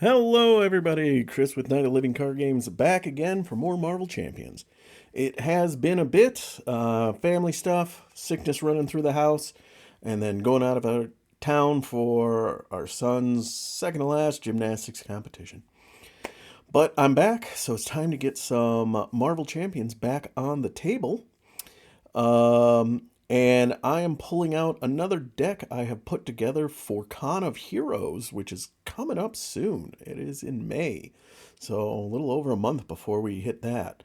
Hello, everybody. Chris with Night of Living Card Games back again for more Marvel Champions. It has been a bit family stuff, sickness running through the house, and then going out of our town for our son's second to last gymnastics competition. But I'm back, so it's time to get some Marvel Champions back on the table. And I am pulling out another deck I have put together for Con of Heroes, which is coming up soon. It is in May, so a little over a month before we hit that.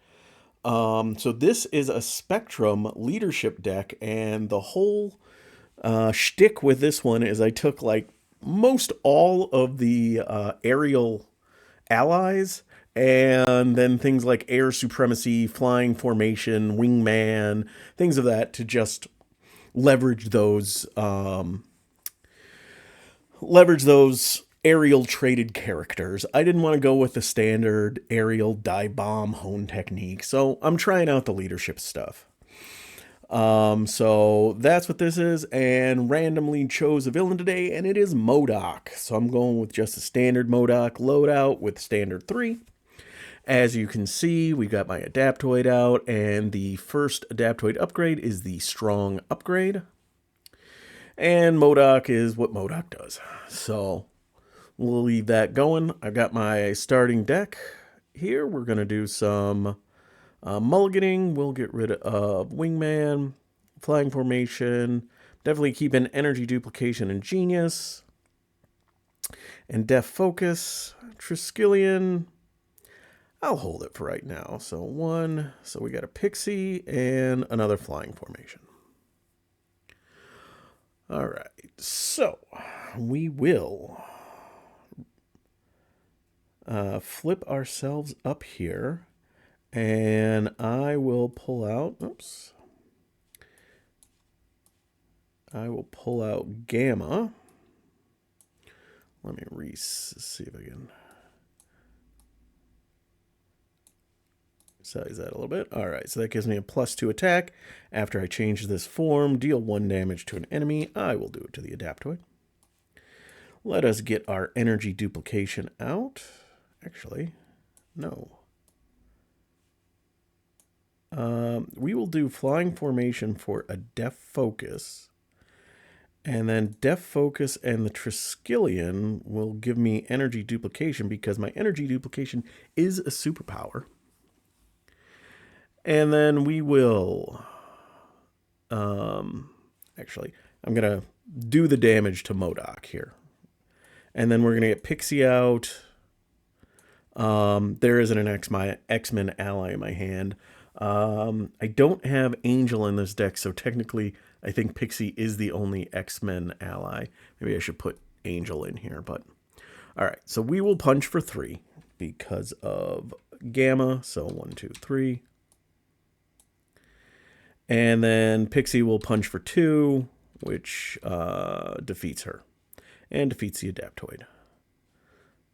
So this is a Spectrum leadership deck, and the whole shtick with this one is I took like most all of the aerial allies, and then things like Air Supremacy, Flying Formation, Wingman, things of that to just leverage those aerial traded characters. I didn't want to go with the standard aerial dive bomb hone technique, so I'm trying out the leadership stuff. So that's what this is, and randomly chose a villain today, and it is M.O.D.O.K. So I'm going with just a standard M.O.D.O.K. loadout with standard 3. As you can see, we got my Adaptoid out, and the first Adaptoid upgrade is the Strong upgrade. And M.O.D.O.K. is what M.O.D.O.K. does. So we'll leave that going. I've got my starting deck here. We're going to do some mulliganing. We'll get rid of Wingman, Flying Formation, definitely keep an Energy Duplication and Genius, and Def Focus, Triskelion. I'll hold it for right now. So we got a Pixie and another Flying Formation. All right, so we will flip ourselves up here, and I will pull out, I will pull out Gamma. Let me see if I can size that a little bit. All right, so that gives me a +2 attack. After I change this form, deal 1 damage to an enemy. I will do it to the Adaptoid. Let us get our energy duplication out. Actually, no. We will do Flying Formation for a Def Focus. And then Def Focus and the Triskelion will give me energy duplication because my energy duplication is a superpower. And then we will, actually, I'm going to do the damage to M.O.D.O.K. here. And then we're going to get Pixie out. There isn't an X-Men ally in my hand. I don't have Angel in this deck, so technically I think Pixie is the only X-Men ally. Maybe I should put Angel in here, but all right. So we will punch for 3 because of Gamma. So 1, 2, 3. And then Pixie will punch for 2, which defeats her and defeats the Adaptoid.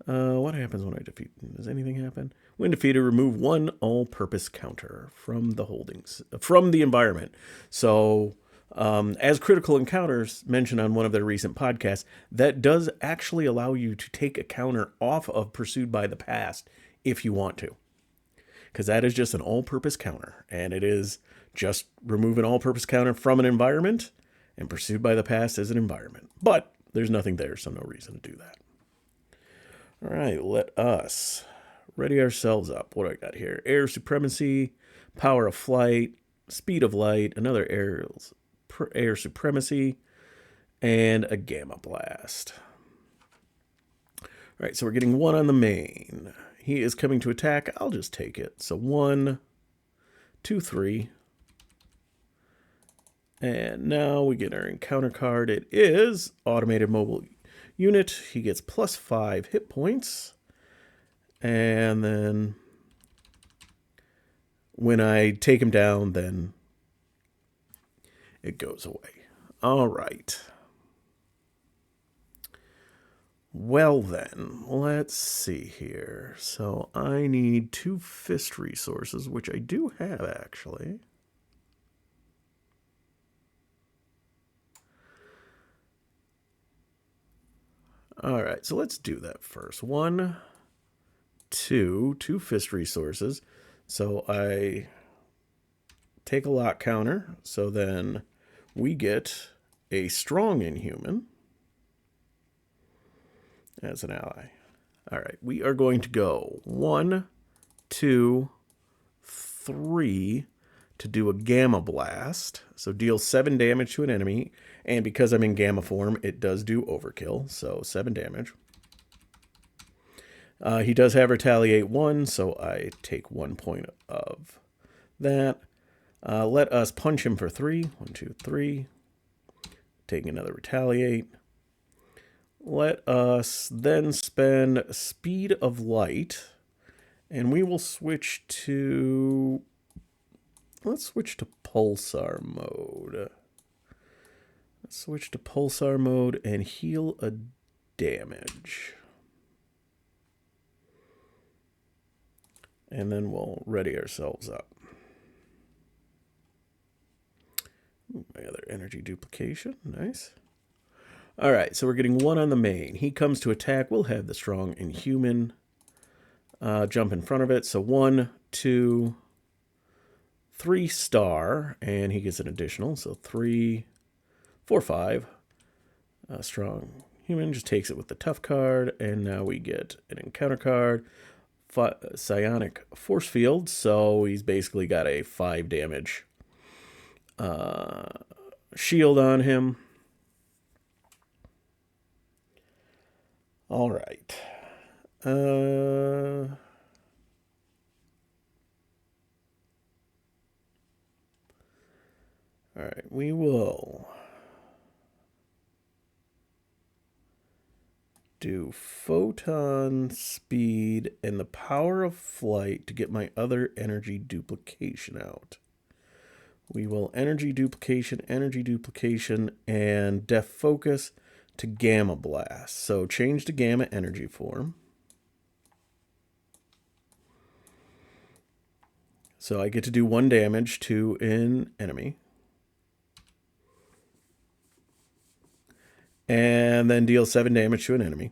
What happens when I defeat? Does anything happen? When defeated, remove 1 all-purpose counter from the holdings, from the environment. So, as critical encounters mentioned on one of their recent podcasts, that does actually allow you to take a counter off of Pursued by the Past if you want to. Because that is just an all-purpose counter, and it is just remove an all-purpose counter from an environment, and Pursued by the Past is an environment. But there's nothing there, so no reason to do that. All right, let us ready ourselves up. What do I got here? Air Supremacy, Power of Flight, Speed of Light, another Air Supremacy, and a Gamma Blast. All right, so we're getting 1 on the main. He is coming to attack. I'll just take it. So 1, 2, 3. And now we get our encounter card. It is Automated Mobile Unit. He gets +5 hit points. And then when I take him down, then it goes away. All right. Well then, let's see here. So I need 2 fist resources, which I do have actually. All right, so let's do that first. 1, 2 fist resources. So I take a lock counter. So then we get a strong inhuman as an ally. All right, we are going to go 1, 2, 3 to do a gamma blast. So deal 7 damage to an enemy. And because I'm in gamma form, it does do overkill. So 7 damage. He does have retaliate 1, so I take 1 point of that. Let us punch him for 3. 1, 2, 3. Taking another retaliate. Let us then spend speed of light. And we will switch to... Let's switch to pulsar mode. Let's switch to pulsar mode and heal a damage. And then we'll ready ourselves up. My other energy duplication. Nice. All right, so we're getting 1 on the main. He comes to attack. We'll have the strong inhuman jump in front of it. So 1, 2, 3 star, and he gets an additional. So 3, 4, 5. Strong human just takes it with the tough card, and now we get an encounter card. Psionic force field, so he's basically got a 5 damage shield on him. All right. All right, we will do photon speed and the power of flight to get my other energy duplication out. We will energy duplication, and def focus to gamma blast. So change to gamma energy form. So I get to do 1 damage to an enemy. And then deal 7 damage to an enemy,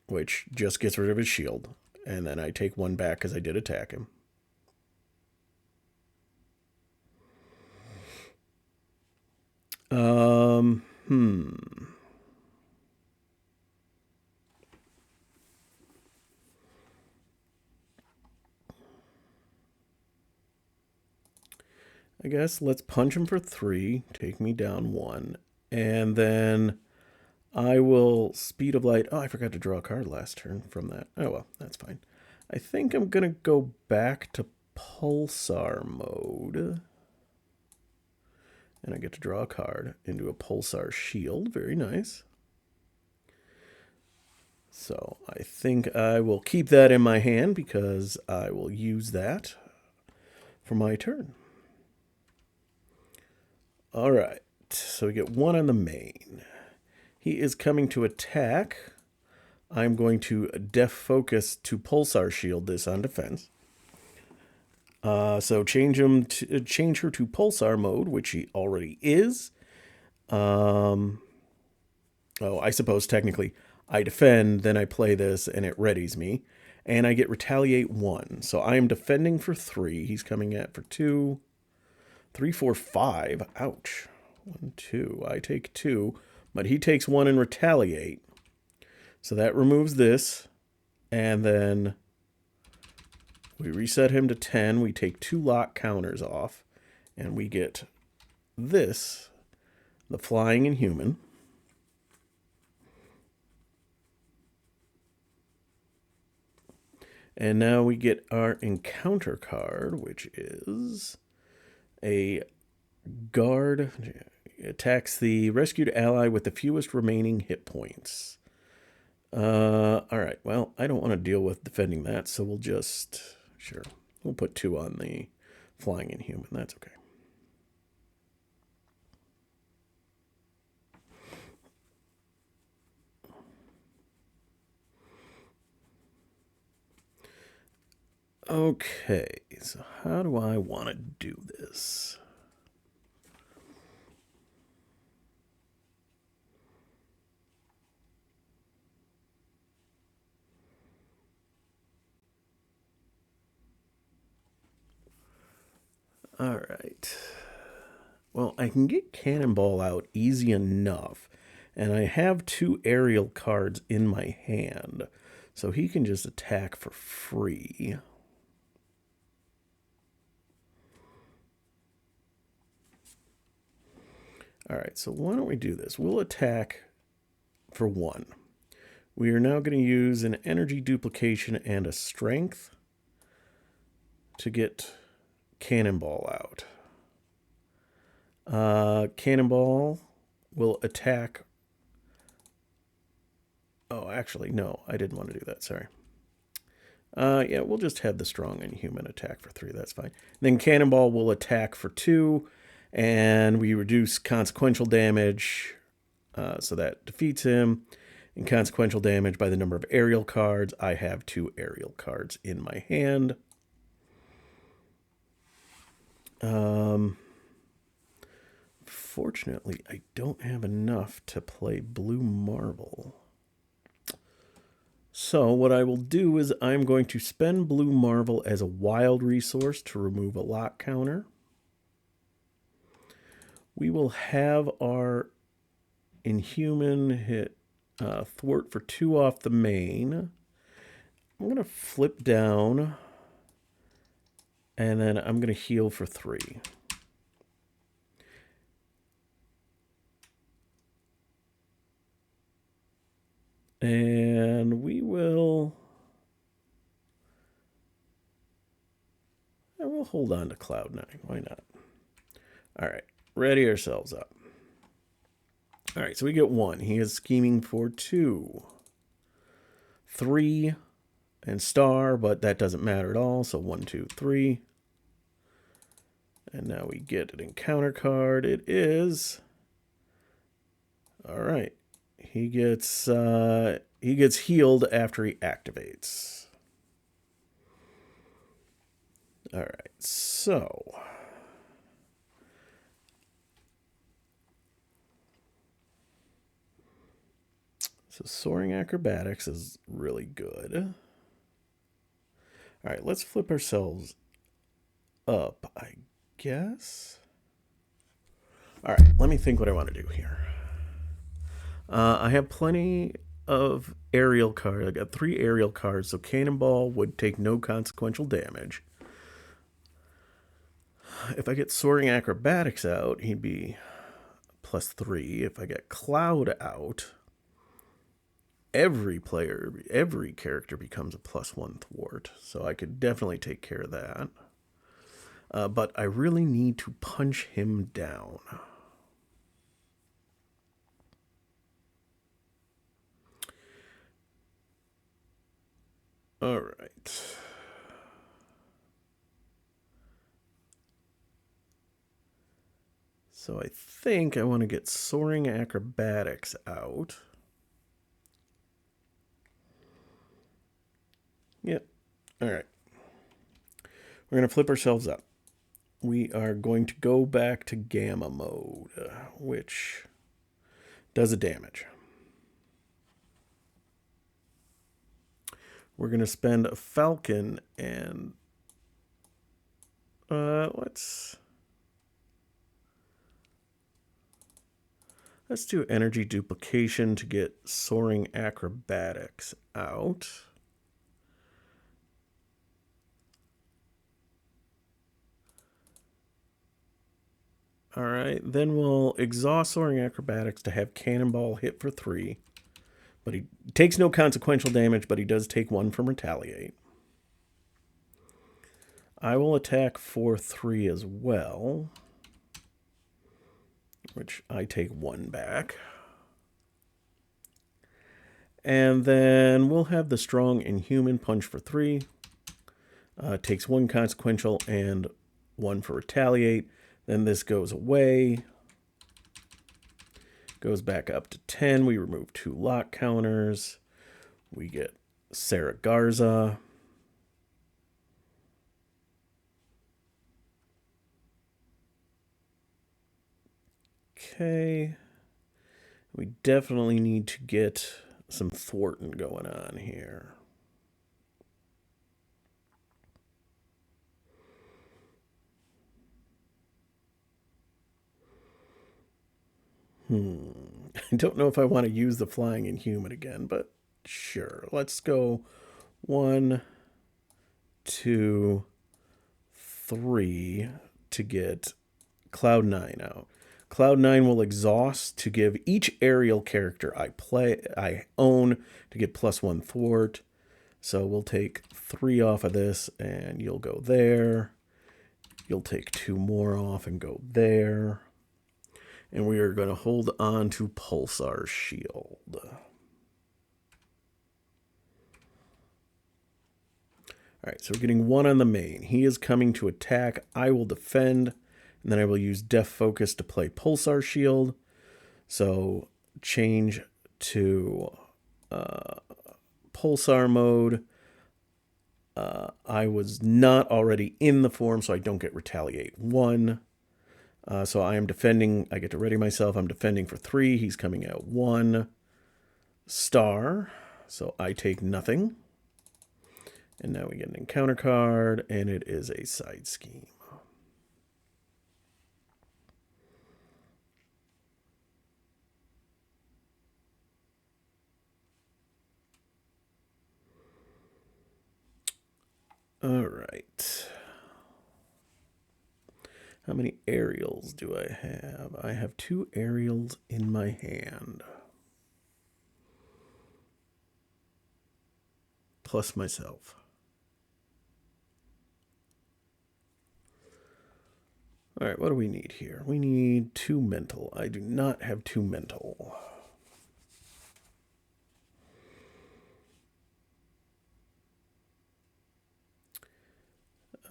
which just gets rid of his shield. And then I take 1 back because I did attack him. I guess let's punch him for 3, take me down 1, and then I will speed of light. Oh, I forgot to draw a card last turn from that. Oh, well, that's fine. I think I'm going to go back to pulsar mode. And I get to draw a card into a pulsar shield. Very nice. So I think I will keep that in my hand because I will use that for my turn. All right, so we get 1 on the main. He is coming to attack. I'm going to def focus to pulsar shield this on defense. So change her to pulsar mode, which he already is. Oh, I suppose technically I defend, then I play this, and it readies me. And I get retaliate 1. So I am defending for 3. He's coming at for 2. 3, 4, 5. Ouch. 1, 2. I take 2, but he takes 1 and retaliate. So that removes this. And then we reset him to 10. We take 2 lock counters off. And we get this, the flying inhuman. And now we get our encounter card, which is a guard. Attacks the rescued ally with the fewest remaining hit points. All right, well, I don't want to deal with defending that, so we'll just, sure, we'll put 2 on the flying inhuman. That's okay. Okay, so how do I want to do this? All right. Well, I can get Cannonball out easy enough. And I have 2 aerial cards in my hand. So he can just attack for free. All right, so why don't we do this? We'll attack for 1. We are now going to use an energy duplication and a strength to get Cannonball out. Cannonball will attack. Oh, actually, no, I didn't want to do that. Sorry. Yeah, we'll just have the strong and human attack for 3. That's fine. Then Cannonball will attack for 2, and we reduce consequential damage, so that defeats him. And consequential damage by the number of aerial cards. I have 2 aerial cards in my hand. Fortunately, I don't have enough to play Blue Marble. So what I will do is I'm going to spend Blue Marble as a wild resource to remove a lock counter. We will have our Inhuman hit thwart for 2 off the main. I'm going to flip down, and then I'm going to heal for 3. And we will hold on to Cloud9. Why not? All right, ready ourselves up. All right, so we get 1. He is scheming for 2. 3 and star, but that doesn't matter at all. So 1, 2, 3. And now we get an encounter card. It is... All right. He gets healed after he activates. All right, so soaring acrobatics is really good. All right, let's flip ourselves up, I guess. All right, let me think what I want to do here. I have plenty of aerial cards. I got 3 aerial cards, so Cannonball would take no consequential damage. If I get Soaring Acrobatics out, he'd be +3. If I get Cloud out, every character becomes a +1 thwart. So I could definitely take care of that. But I really need to punch him down. All right. So I think I want to get Soaring Acrobatics out. Yep. All right. We're going to flip ourselves up. We are going to go back to Gamma mode, which does a damage. We're going to spend a Falcon and let's do energy duplication to get Soaring Acrobatics out. All right, then we'll exhaust Soaring Acrobatics to have Cannonball hit for 3. But he takes no consequential damage, but he does take 1 from Retaliate. I will attack for 3 as well, which I take 1 back. And then we'll have the Strong Inhuman punch for 3. Takes 1 consequential and 1 for Retaliate. Then this goes away. Goes back up to 10. We remove 2 lock counters. We get Sarah Garza. Okay. We definitely need to get some thwarting going on here. I don't know if I want to use the flying inhuman again, but sure. Let's go 1, 2, 3 to get Cloud9 out. Cloud9 will exhaust to give each aerial character I own to get +1 thwart. So we'll take 3 off of this, and you'll go there. You'll take 2 more off and go there. And we are going to hold on to Pulsar Shield. All right, so we're getting 1 on the main. He is coming to attack. I will defend, and then I will use Def Focus to play Pulsar Shield. So change to Pulsar mode. I was not already in the form, so I don't get Retaliate 1. So I am defending. I get to ready myself. I'm defending for 3. He's coming out 1 star. So I take nothing. And now we get an encounter card, and it is a side scheme. All right. How many aerials do I have? I have 2 aerials in my hand. Plus myself. All right, what do we need here? We need 2 mental. I do not have 2 mental.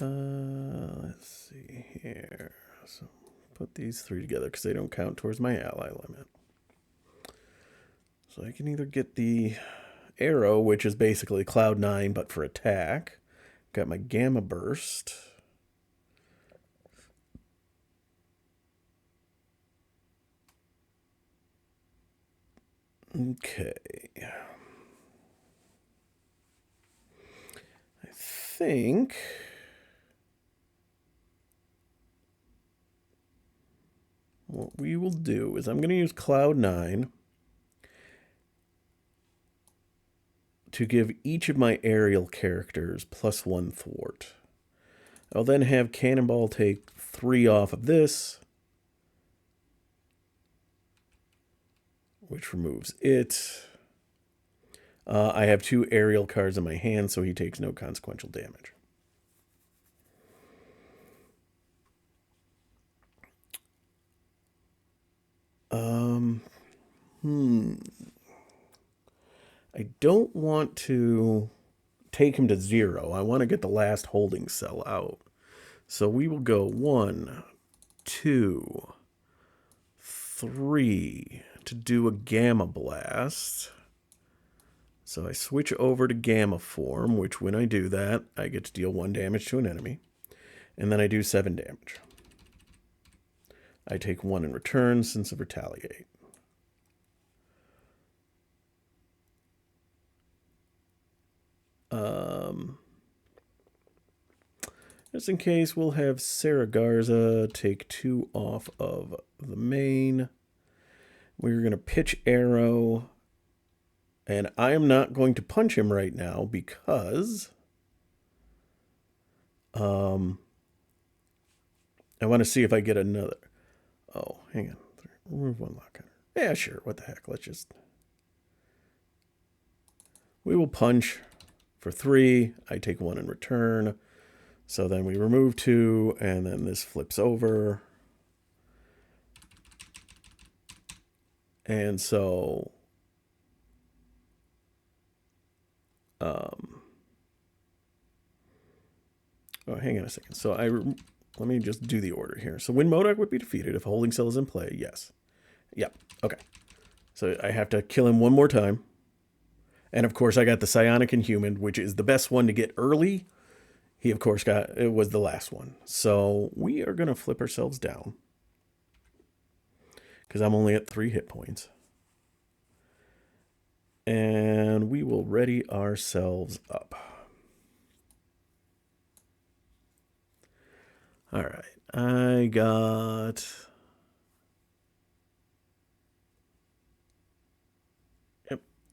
Let's see here. So put these 3 together because they don't count towards my ally limit. So I can either get the arrow, which is basically Cloud9, but for attack. Got my Gamma Burst. Okay. I think what we will do is I'm going to use Cloud9 to give each of my aerial characters +1 thwart. I'll then have Cannonball take 3 off of this, which removes it. I have 2 aerial cards in my hand, so he takes no consequential damage. I don't want to take him to 0. I want to get the last holding cell out. So we will go 1, 2, 3 to do a Gamma Blast. So I switch over to Gamma form, which when I do that, I get to deal 1 damage to an enemy. And then I do 7 damage. I take 1 in return since of Retaliate. Just in case, we'll have Sarah Garza take 2 off of the main. We're going to pitch arrow. And I am not going to punch him right now because I want to see if I get another. Oh, hang on. Remove 1 lock cutter. Yeah, sure. What the heck? Let's just... We will punch for 3. I take 1 in return. So then we remove 2, and then this flips over. And so... oh, hang on a second. So let me just do the order here. So when M.O.D.O.K would be defeated if a holding cell is in play, yes. Yep, okay. So I have to kill him 1 more time. And of course I got the Psionic Inhuman, which is the best one to get early. He, of course, it was the last one. So we are going to flip ourselves down. Because I'm only at 3 hit points. And we will ready ourselves up. All right. I got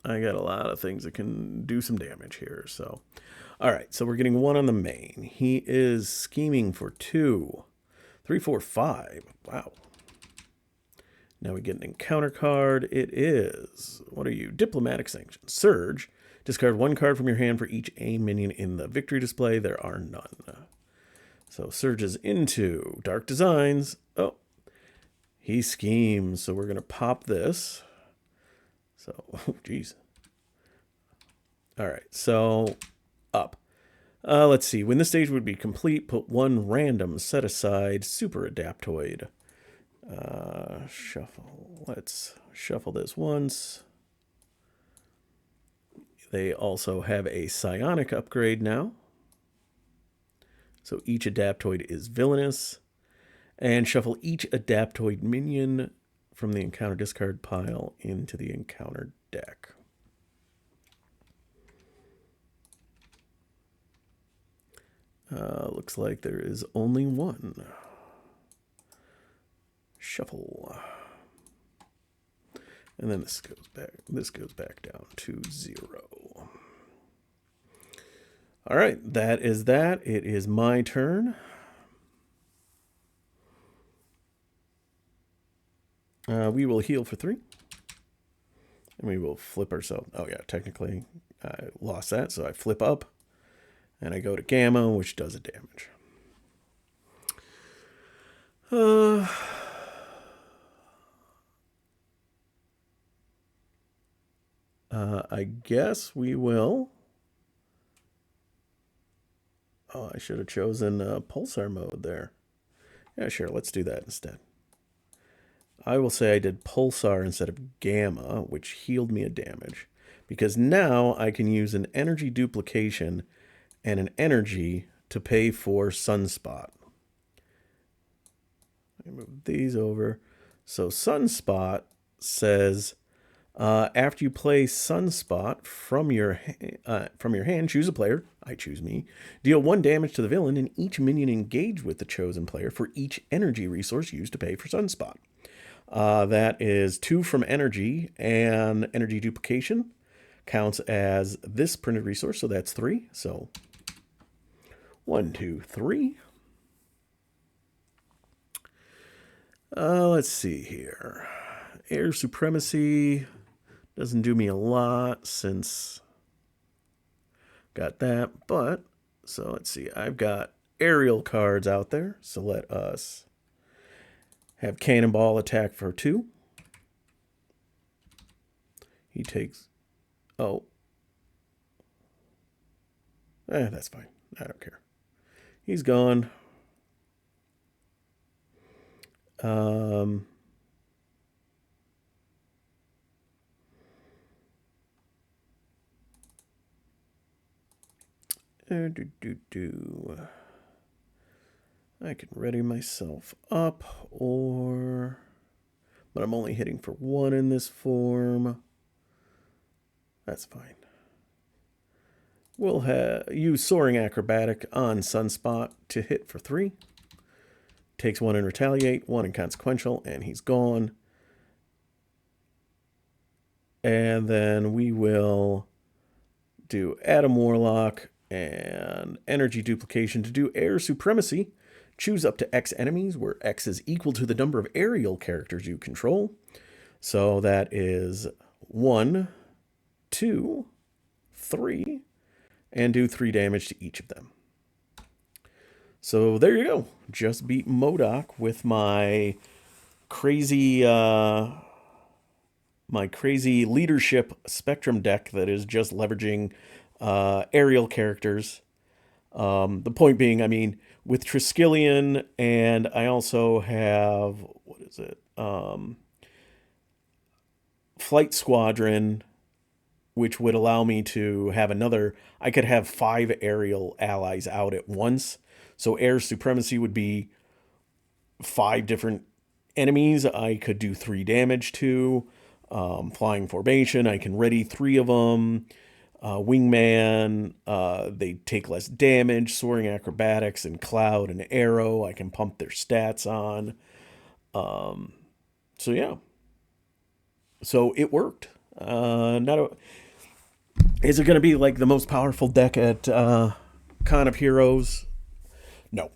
I got a lot of things that can do some damage here. So, all right. So we're getting 1 on the main. He is scheming for 2. 3, 4, 5. Wow. Now we get an encounter card. It is, what are you? Diplomatic Sanction. Surge. Discard 1 card from your hand for each A minion in the victory display. There are none. So surges into Dark Designs. Oh, he schemes. So we're going to pop this. So, oh, geez. All right, so up. Let's see. When this stage would be complete, put 1 random set aside super adaptoid. Shuffle. Let's shuffle this once. They also have a psionic upgrade now. So each adaptoid is villainous. And shuffle each adaptoid minion from the encounter discard pile into the encounter deck. Looks like there is only 1. Shuffle. And then this goes back down to 0. All right, that is that. It is my turn. We will heal for 3. And we will flip ourselves. Oh, yeah, technically I lost that, so I flip up. And I go to Gamma, which does a damage. I guess we will. Oh, I should have chosen Pulsar mode there. Yeah, sure, let's do that instead. I will say I did Pulsar instead of Gamma, which healed me a damage. Because now I can use an energy duplication and an energy to pay for Sunspot. I move these over. So Sunspot says, after you play Sunspot from your hand, choose a player. I choose me. Deal 1 damage to the villain and each minion engaged with the chosen player for each energy resource used to pay for Sunspot. That is 2 from energy, and energy duplication counts as this printed resource, so that's 3. So 1, 2, 3. Let's see here. Air Supremacy doesn't do me a lot since got that, but so let's see. I've got aerial cards out there, so let us have Cannonball attack for 2. He takes, oh, that's fine. I don't care. He's gone. I can ready myself up, but I'm only hitting for 1 in this form. That's fine. We'll use Soaring Acrobatic on Sunspot to hit for 3. Takes 1 in Retaliate, 1 in Consequential, and he's gone. And then we will do Adam Warlock and Energy Duplication to do Air Supremacy. Choose up to X enemies, where X is equal to the number of aerial characters you control. So that is 1, 2, 3, and do 3 damage to each of them. So there you go. Just beat M.O.D.O.K with my crazy leadership spectrum deck that is just leveraging aerial characters. The point being, I mean, with Triskelion, and I also have, what is it? Flight Squadron, which would allow me to have I could have 5 aerial allies out at once. So Air Supremacy would be 5 different enemies I could do 3 damage to. Flying Formation, I can ready 3 of them. Wingman, they take less damage. Soaring Acrobatics and Cloud and Arrow, I can pump their stats on. So yeah. So it worked. Not a, is it going to be like the most powerful deck at Con of Heroes? No.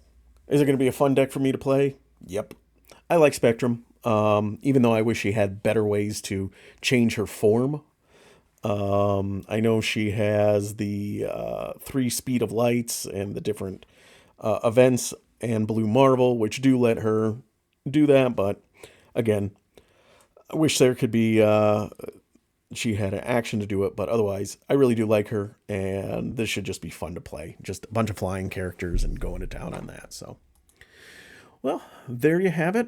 Is it going to be a fun deck for me to play? Yep. I like Spectrum, even though I wish she had better ways to change her form. I know she has the 3 speed of lights and the different events and Blue Marvel, which do let her do that. But again, I wish there could be she had an action to do it. But otherwise, I really do like her, and this should just be fun to play. Just a bunch of flying characters and going to town on that. So, well, there you have it.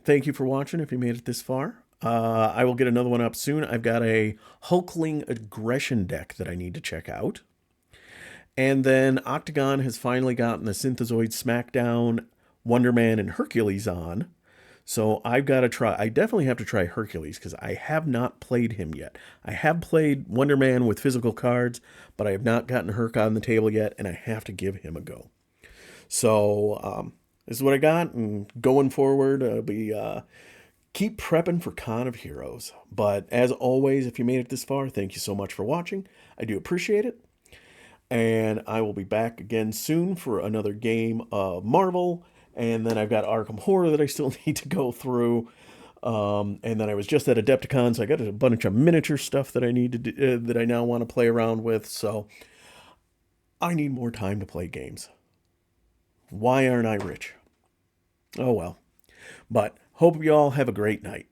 Thank you for watching. If you made it this far. I will get another one up soon. I've got a Hulkling aggression deck that I need to check out. And then Octagon has finally gotten the Synthezoid Smackdown, Wonder Man, and Hercules on. So I've got to try. I definitely have to try Hercules because I have not played him yet. I have played Wonder Man with physical cards, but I have not gotten Herc on the table yet, and I have to give him a go. So this is what I got, and going forward, I'll be keep prepping for Con of Heroes. But as always, if you made it this far, thank you so much for watching. I do appreciate it. And I will be back again soon for another game of Marvel. And then I've got Arkham Horror that I still need to go through. And then I was just at Adepticon, so I got a bunch of miniature stuff that I need to do, that I now want to play around with. So I need more time to play games. Why aren't I rich? Oh well. But hope you all have a great night.